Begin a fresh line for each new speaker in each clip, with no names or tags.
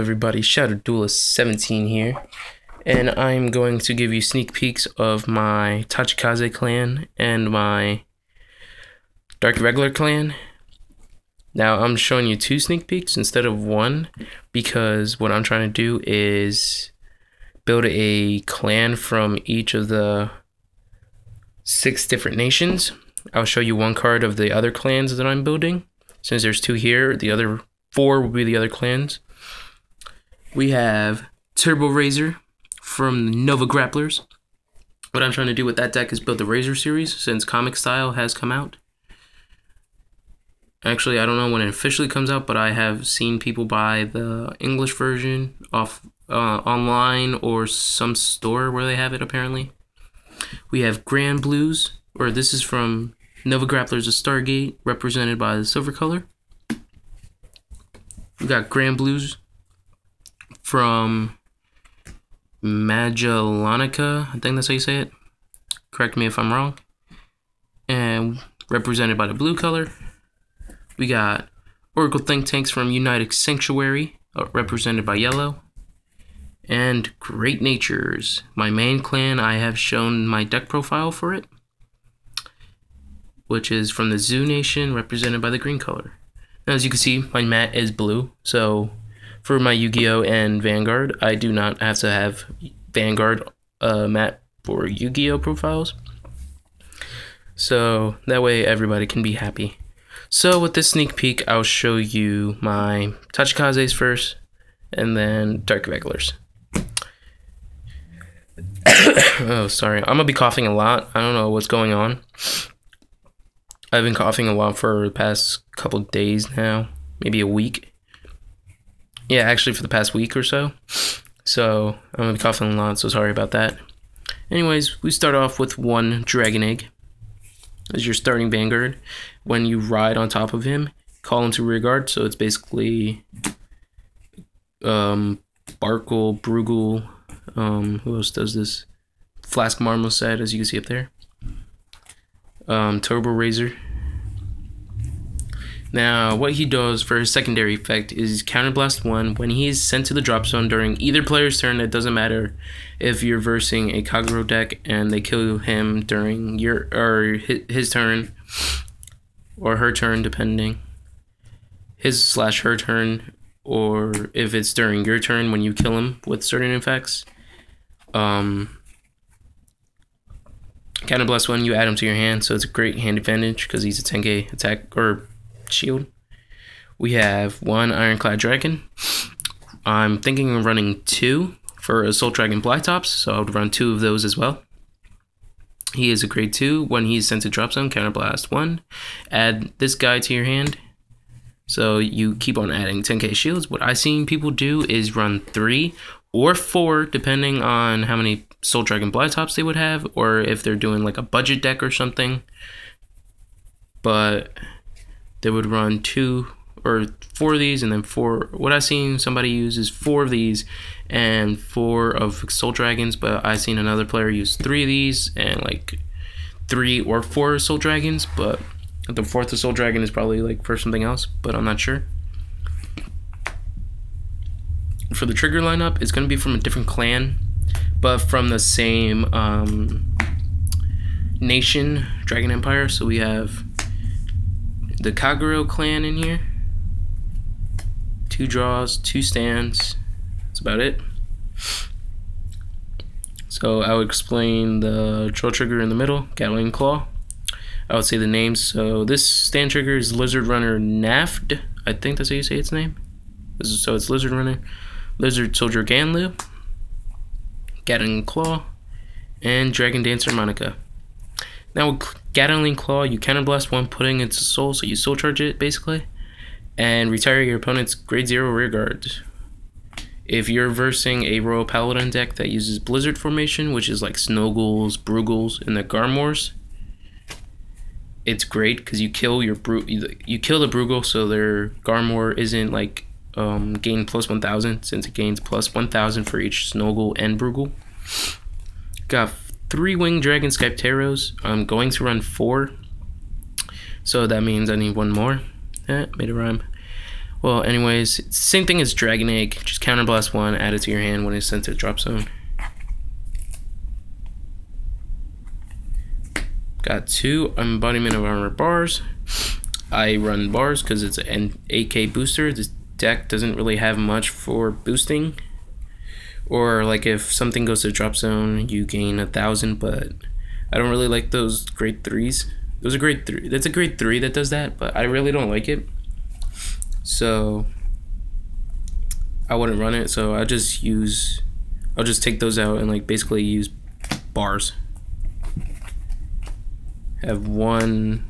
everybody? Shadow Duelist 17 here, and I'm going to give you sneak peeks of my Tachikaze clan and my Dark Regular clan. Now I'm showing you 2 sneak peeks instead of 1 because what I'm trying to do is build a clan from each of the 6 different nations. I'll show you 1 card of the other clans that I'm building. Since there's 2 here, the other 4 will be the other clans. We have Turbo Razor from the Nova Grapplers. What I'm trying to do with that deck is build the Razor series since Comic Style has come out. Actually, I don't know when it officially comes out, but I have seen people buy the English version off online or some store where they have it apparently. We have Grand Blues, or this is from Nova Grapplers of Stargate, represented by the silver color. We got Grand Blues from Magellanica, I think that's how you say it. Correct me if I'm wrong. And represented by the blue color. We got Oracle Think Tanks from United Sanctuary, represented by yellow. And Great Natures, my main clan. I have shown my deck profile for it, which is from the Zoo Nation, represented by the green color. Now, as you can see, my mat is blue, so for my Yu-Gi-Oh! And Vanguard, I do not have to have Vanguard mat for Yu-Gi-Oh! Profiles. So that way everybody can be happy. So with this sneak peek, I'll show you my Tachikazes first, and then Dark Regulars. Oh, sorry. I'm going to be coughing a lot. I don't know what's going on. I've been coughing a lot for the past couple days now. Maybe a week. Yeah, actually for the past week or so. So I'm going to be coughing a lot, so sorry about that. Anyways, we start off with 1 Dragon Egg as your starting Vanguard. When you ride on top of him, call him to rear guard. So it's basically Barkle, Brugal, who else does this? Flask Marmoset, as you can see up there. Turbo Razor. Now, what he does for his secondary effect is Counterblast 1. When he is sent to the drop zone during either player's turn, it doesn't matter if you're versing a Kagero deck and they kill him during his turn or her turn, depending. His/her turn, or if it's during your turn when you kill him with certain effects. Counterblast 1, you add him to your hand, so it's a great hand advantage because he's a 10k attack or shield. We have 1 Ironclad Dragon. I'm thinking of running 2 for Assault Dragon Blytops, so I would run 2 of those as well. He is a grade 2. When he's sent to drop zone, Counterblast 1. Add this guy to your hand. So you keep on adding 10k shields. What I've seen people do is run 3 or 4, depending on how many Soul Dragon Blytops they would have, or if they're doing like a budget deck or something. But they would run 2 or 4 of these, and then 4. What I've seen somebody use is 4 of these and 4 of Soul Dragons, but I've seen another player use 3 of these and like 3 or 4 Soul Dragons, but the 4th Soul Dragon is probably like for something else, but I'm not sure. For the trigger lineup, it's going to be from a different clan, but from the same nation, Dragon Empire. So we have the Kagero clan in here. 2 draws, 2 stands. That's about it. So I would explain the troll trigger in the middle, Gatling Claw. I would say the names. So this stand trigger is Lizard Runner Naft. I think that's how you say its name. So it's Lizard Runner, Lizard Soldier Ganlu, Gatling Claw, and Dragon Dancer Monica. Now with Gatling Claw, you counterblast 1, putting its soul, so you soul charge it basically, and retire your opponent's grade 0 rear guard. If you're versing a Royal Paladin deck that uses Blizzard formation, which is like Snowghouls, Brugals, and the Garmors, it's great because you kill your you kill the Brugal, so their Garmor isn't like gain plus 1000, since it gains plus 1000 for each Snowghoul and Brugal. Got 3 Winged Dragon Skypteros. I'm going to run 4, so that means I need 1 more. Made a rhyme. Well, anyways, same thing as Dragon Egg. Just counterblast 1, add it to your hand when it's sent to drop zone. Got 2 embodiment of armor bars. I run bars because it's an AK booster. This deck doesn't really have much for boosting. Or like if something goes to drop zone, you gain 1,000, but I don't really like those grade 3s. Those are grade 3. That's a grade 3 that does that, but I really don't like it. So I wouldn't run it. So I'll just take those out and like basically use bars. Have 1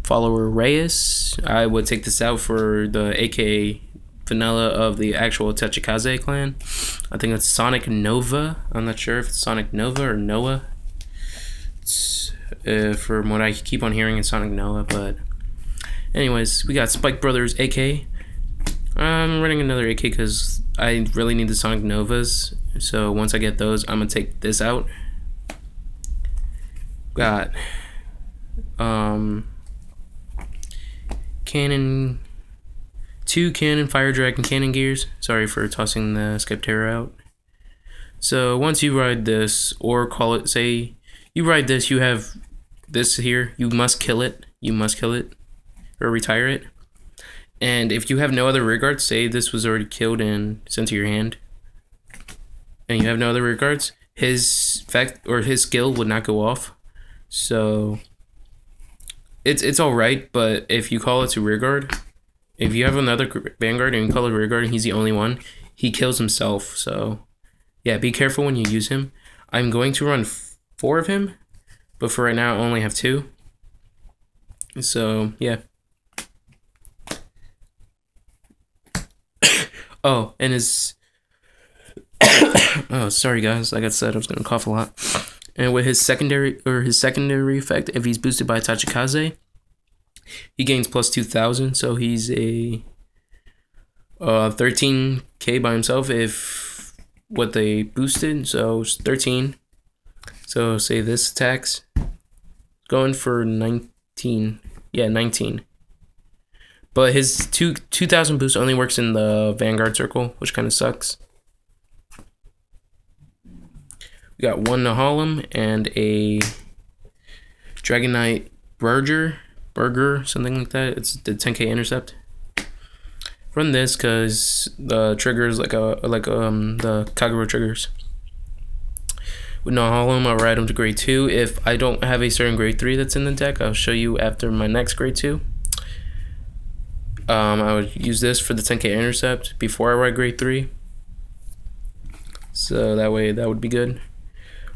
follower Reyes. I would take this out for the AK vanilla of the actual Tachikaze clan. I think it's Sonic Nova. I'm not sure if it's Sonic Nova or Noah. From what I keep on hearing, it's Sonic Noah. But anyways, we got Spike Brothers AK. I'm running another AK because I really need the Sonic Novas. So once I get those, I'm gonna take this out. Got cannon, 2 cannon fire dragon cannon gears. Sorry for tossing the Skeptera out. So once you ride this, or call it, say you ride this, you have this here, you must kill it, or retire it. And if you have no other rear guards, say this was already killed and sent to your hand, and you have no other rear guards, his effect or his skill would not go off. So it's alright, but if you call it to rear guard, if you have another Vanguard and you call it rear guard and he's the only one, he kills himself. So yeah, be careful when you use him. I'm going to run 4 of him, but for right now I only have 2. So yeah. Oh, and his oh, sorry guys, like I said, I was gonna cough a lot. And with his secondary effect, if he's boosted by Tachikaze, he gains plus 2,000. So he's a 13k by himself if what they boosted. So it's 13. So say this attacks going for 19. Yeah, 19. But his 2,000 boost only works in the Vanguard circle, which kind of sucks. We got 1 Nahalem and a Dragon Knight Burger, something like that. It's the 10k intercept. Run this because the triggers like the Kagura triggers. With Nahalem, I'll ride him to grade 2. If I don't have a certain grade 3 that's in the deck, I'll show you after my next grade 2. I would use this for the 10k intercept before I ride grade 3. So that way that would be good.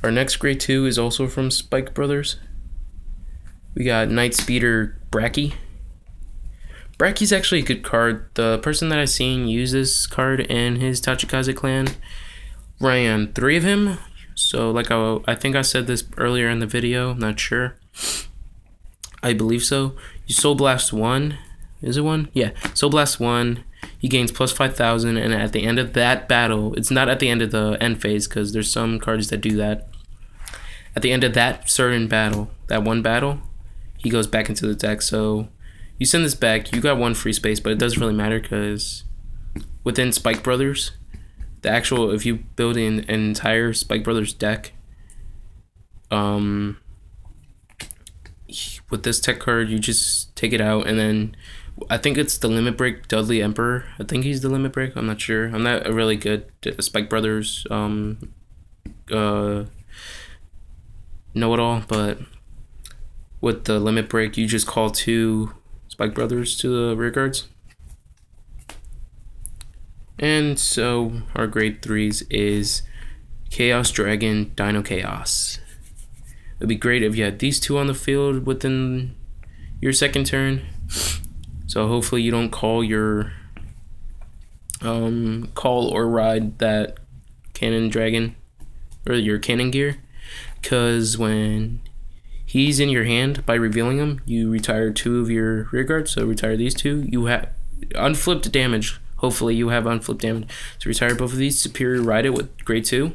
Our next grade 2 is also from Spike Brothers. We got Night Speeder Bracky. Bracky's actually a good card. The person that I've seen use this card in his Tachikaze clan ran 3 of him. So like I think I said this earlier in the video, I'm not sure. I believe so. You Soul Blast 1. Is it 1? Yeah. Soul Blast 1. He gains plus 5,000, and at the end of that battle, it's not at the end of the end phase because there's some cards that do that. At the end of that certain battle, that one battle, he goes back into the deck. So you send this back, you got 1 free space, but it doesn't really matter because within Spike Brothers, the actual, if you build an entire Spike Brothers deck, with this tech card, you just take it out, and then I think it's the Limit Break Dudley Emperor. I think he's the Limit Break. I'm not sure. I'm not a really good Spike Brothers know-it-all, but with the Limit Break, you just call 2 Spike Brothers to the rear guards. And so our grade 3s is Chaos Dragon, Dino Chaos. It'd be great if you had these 2 on the field within your second turn. So hopefully you don't call your call or ride that Cannon Dragon or your Cannon Gear, because when he's in your hand, by revealing him, you retire 2 of your rear guards. So retire these 2. You have unflipped damage. Hopefully you have unflipped damage. So retire both of these. Superior ride it with grade 2.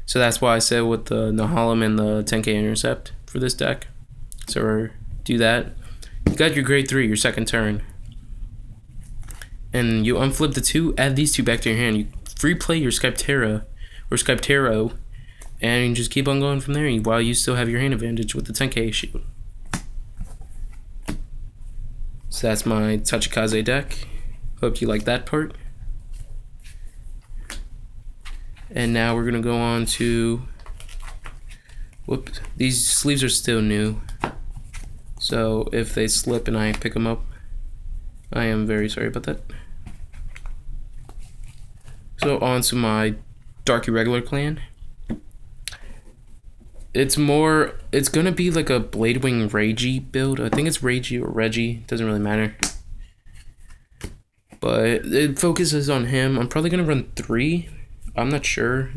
So that's why I said with the Nahalem and the 10k intercept for this deck. So do that. You got your grade 3, your second turn. and you unflip the 2, add these 2 back to your hand. You free play your Skyptera or Skyptero, and you just keep on going from there while you still have your hand advantage with the 10k shield. So that's my Tachikaze deck. Hope you like that part. And now we're gonna go on to, whoops, these sleeves are still new. So if they slip and I pick them up, I am very sorry about that. So on to my Dark Irregular clan. It's gonna be like a Bladewing Reiji build. I think it's Reiji or Reggie, doesn't really matter. But it focuses on him. I'm probably gonna run 3. I'm not sure.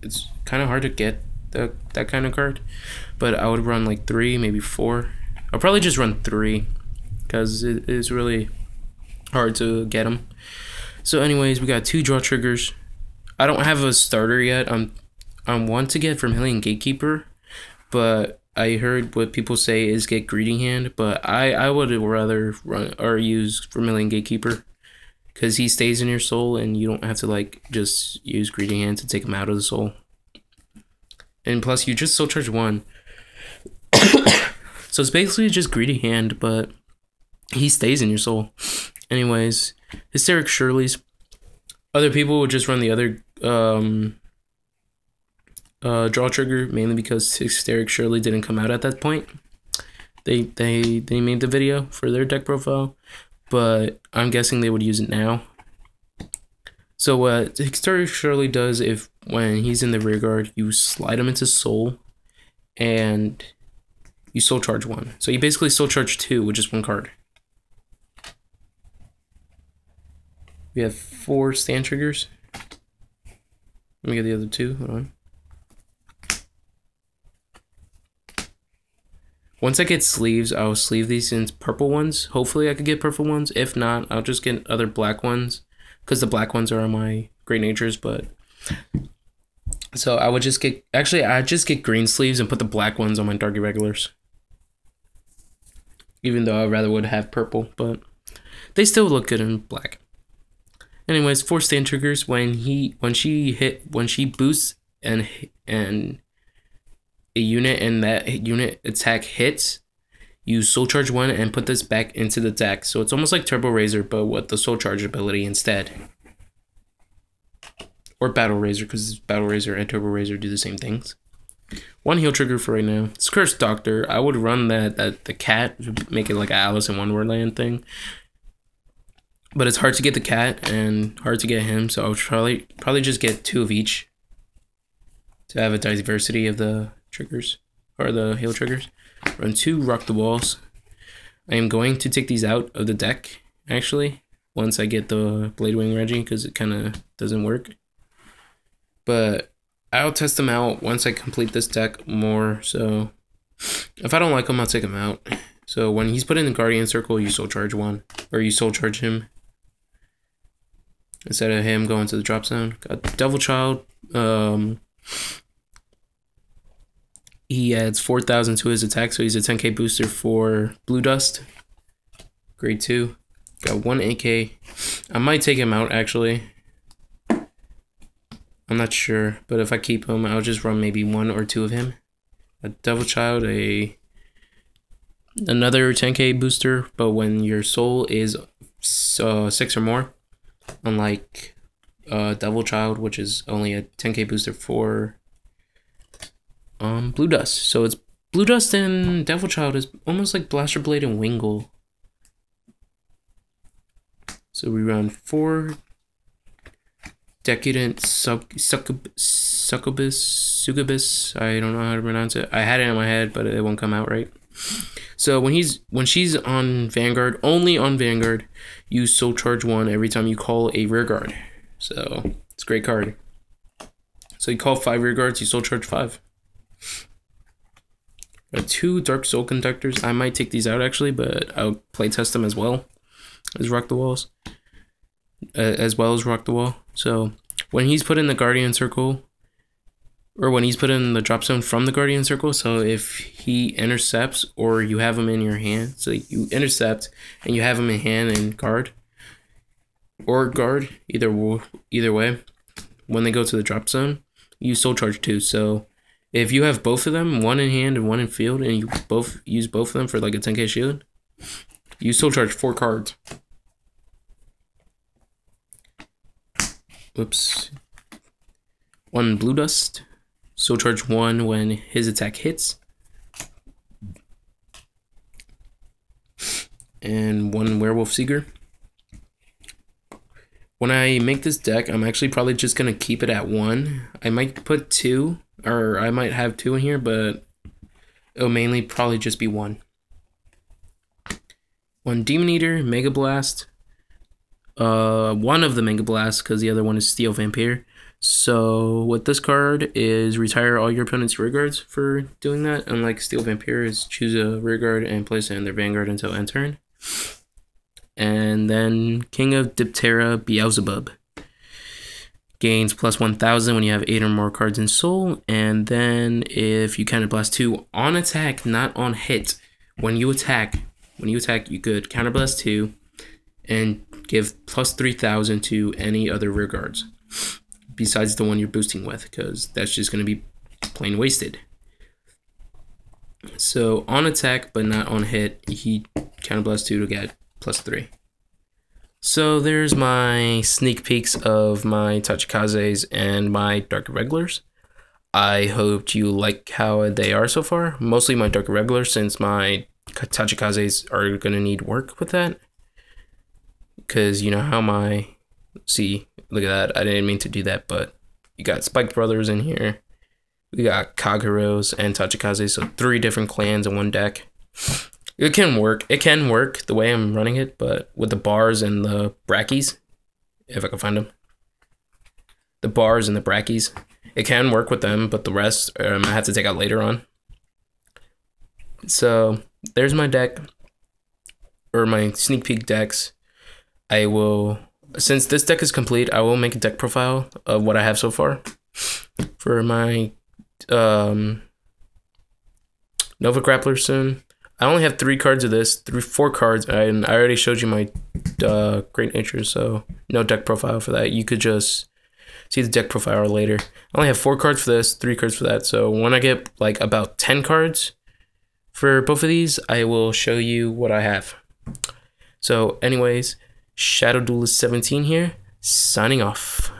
It's kind of hard to get that kind of card, but I would run like 3, maybe 4. I'll probably just run 3 because it is really hard to get them. So anyways, we got 2 draw triggers. I don't have a starter yet. I'm one to get Vermilion Gatekeeper, but I heard what people say is get Greeting Hand, but I would rather run or use Vermilion Gatekeeper because he stays in your soul and you don't have to like just use Greeting Hand to take him out of the soul. And plus you just soul charge 1. So it's basically just Greeting Hand, but he stays in your soul. Anyways, Hysteric Shirley's. Other people would just run the other draw trigger, mainly because Hysteric Shirley didn't come out at that point. They made the video for their deck profile, but I'm guessing they would use it now. So what Hysteric Shirley does, if when he's in the rear guard, you slide him into soul and you soul charge 1. So you basically soul charge 2 with just 1 card. We have 4 stand triggers. Let me get the other 2. Hold on. Once I get sleeves, I'll sleeve these in purple ones. Hopefully I could get purple ones. If not, I'll just get other black ones, because the black ones are my Great Natures. But so I would just get, actually I just get green sleeves and put the black ones on my Dark Irregulars. Even though I rather would have purple, but they still look good in black. Anyways, 4 stand triggers. When she boosts and a unit and that unit attack hits, you soul charge 1 and put this back into the deck. So it's almost like Turbo Razor, but with the soul charge ability instead. Or Battle Razor, because Battle Razor and Turbo Razor do the same things. 1 heal trigger for right now. It's Cursed Doctor. I would run the cat, make it like an Alice in Wonderland thing. But it's hard to get the cat and hard to get him, so I'll probably just get 2 of each to have a diversity of the triggers, or the heal triggers. Run 2 Rock the Walls. I am going to take these out of the deck, actually, once I get the Bladewing Reggie, because it kind of doesn't work. But I'll test them out once I complete this deck more, so if I don't like them, I'll take them out. So when he's put in the Guardian Circle, you soul charge 1, or you soul charge him instead of him going to the drop zone. Got Devil Child. He adds 4,000 to his attack, so he's a 10k booster for Blue Dust. Grade 2. Got 1 AK. I might take him out, actually. I'm not sure, but if I keep him, I'll just run maybe 1 or 2 of him. A Devil Child, another 10k booster, but when your soul is 6 or more, unlike Devil Child, which is only a 10k booster for Blue Dust. So it's Blue Dust and Devil Child is almost like Blaster Blade and Wingull. So we run 4 Decadent Succubus. I don't know how to pronounce it. I had it in my head, but it won't come out right. So when she's on Vanguard, only on Vanguard, you soul charge 1 every time you call a rear guard. So it's a great card. So you call 5 rear guards, you soul charge 5. Got 2 Dark Soul Conductors. I might take these out actually, but I'll play test them as well as Rock the Walls. Rock the Wall. So when he's put in the Guardian Circle, or when he's put in the drop zone from the Guardian Circle, so if he intercepts or you have him in your hand, so you intercept and you have him in hand and guard, or guard, either way. When they go to the drop zone, you soul charge too. So if you have both of them, one in hand and one in field, and you both use both of them for like a 10k shield, you soul charge 4 cards. Whoops. 1 blue dust. Soul charge 1 when his attack hits. And 1 werewolf seeker. When I make this deck, I'm actually probably just gonna keep it at 1. I might put 2, or I might have 2 in here, but it'll mainly probably just be 1. 1 Demon Eater, Mega Blast. One of the Mega Blasts, because the other one is Steel Vampire. So with this card is retire all your opponent's rear guards for doing that. Unlike Steel Vampire, is choose a rear guard and place it in their Vanguard until end turn. And then King of Diptera, Beelzebub. Gains plus 1000 when you have 8 or more cards in soul. And then if you counterblast 2 on attack, not on hit. When you attack, you could counterblast 2 and give plus 3000 to any other rear guards besides the one you're boosting with, because that's just going to be plain wasted. So on attack but not on hit, he counterblast 2 to get plus 3. So there's my sneak peeks of my Tachikazes and my Dark Irregulars. I hope you like how they are so far. Mostly my Dark Irregulars, since my Tachikazes are going to need work with that. Because you know how my... See, look at that. I didn't mean to do that, but you got Spike Brothers in here. We got Kageros and Tachikaze, so 3 different clans in one deck. It can work. It can work the way I'm running it, but with the bars and the brackies, if I can find them. The bars and the brackies. It can work with them, but the rest I have to take out later on. So there's my deck, or my sneak peek decks. I will, since this deck is complete, I will make a deck profile of what I have so far for my Nova Grappler soon. I only have 3 cards of this, 4 cards, and I already showed you my Great Nature, so no deck profile for that. You could just see the deck profile later. I only have 4 cards for this, 3 cards for that, so when I get like about 10 cards for both of these, I will show you what I have. So anyways, Shadow Duelist 17 here, signing off.